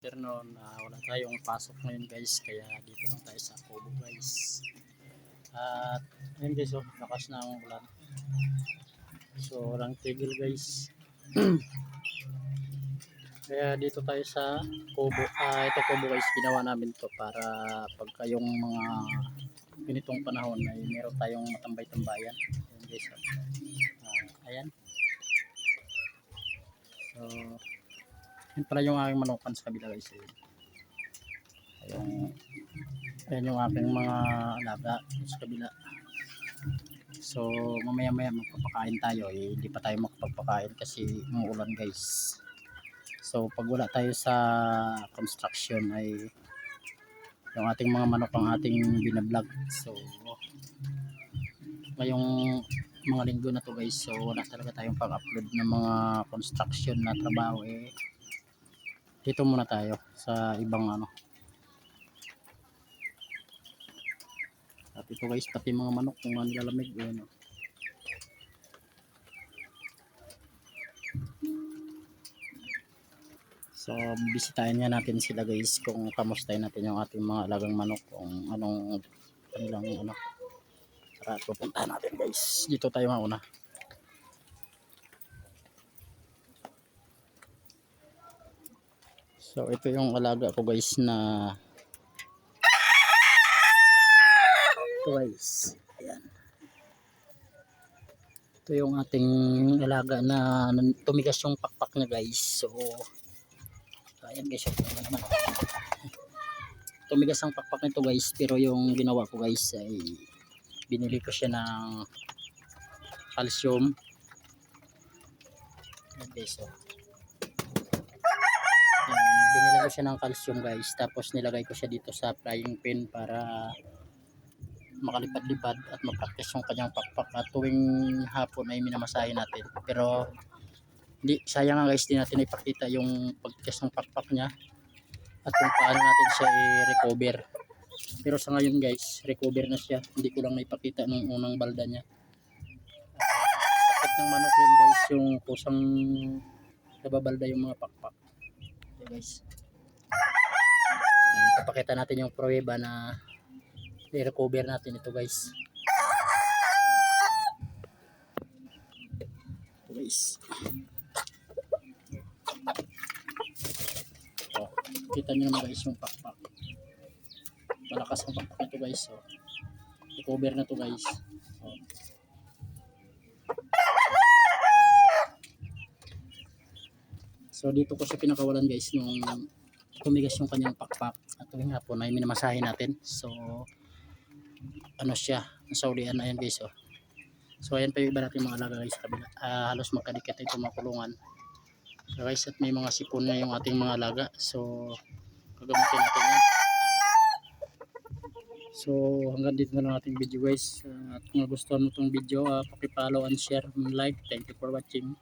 Afternoon, wala tayong pasok ngayon guys, kaya dito lang tayo sa Kubo guys. At ayun guys, oh, lakas na ang ulan. So walang tigil guys. Kaya dito tayo sa Kubo. Ito Kubo guys, ginawa namin to para pagka yung mga ganitong panahon ay meron tayong matambay-tambayan. Ayun guys, oh. Ayan. So yun pala yung aking manukan sa kabila guys. Ayan yung aking mga alaga sa kabila. So mamaya maya magpapakain tayo, hindi pa tayo makapagpakain kasi umuulan guys. So pag wala tayo sa construction ay yung ating mga manok ang ating binablog. So ngayong mga linggo na to guys, so wala talaga tayong pag-upload ng mga construction na trabaho. Dito muna tayo sa ibang at ito guys, pati mga manok kung nilalamig yun. So bisitahin nga natin sila guys, kung kamustahin natin yung ating mga alagang manok, kung anong kanilang Tara, pupuntahan natin guys. Dito tayo mauna. So ito yung alaga ko guys na ito guys. Ayan. Ito yung ating alaga na tumigas yung pakpak niya guys. So ayan guys, naman. Tumigas ang pakpak nito guys, pero yung ginawa ko guys ay binili ko siya ng calcium. Ayan guys, so binili ko siya ng calcium guys, tapos nilagay ko siya dito sa frying pan para makalipad-lipad at ma-practice yung kanyang pakpak, at tuwing hapon ay minamasahe natin. Pero hindi, sayang nga guys, di natin ipakita yung pagkas ng pakpak niya at kung paano natin siya i-recover. Pero sa ngayon guys, recover na siya. Hindi ko lang naipakita nung unang balda niya. Sakit ng manok yun guys, yung kusang nababalda yung mga pakpak. Okay guys, ipakita natin yung pruweba na i-recover natin ito guys. Ito guys, kita nyo naman guys yung pakpak. Malakas ang pakpak nito guys. So i-cover na to guys. So dito ko siya pinakawalan guys nung tumigas yung kanyang pakpak, at tuwing hapon ay minamasahe natin. So ano siya, nasaulian na yan guys. So ayan pa yung iba natin mga alaga guys sa kabila. Halos magkadikit ito makulungan. So guys, at may mga sipon na yung ating mga alaga. So gagamitin natin yan. So hanggang dito na lang ating video guys. At kung nagustuhan mo itong video, paki-follow and share and like. Thank you for watching.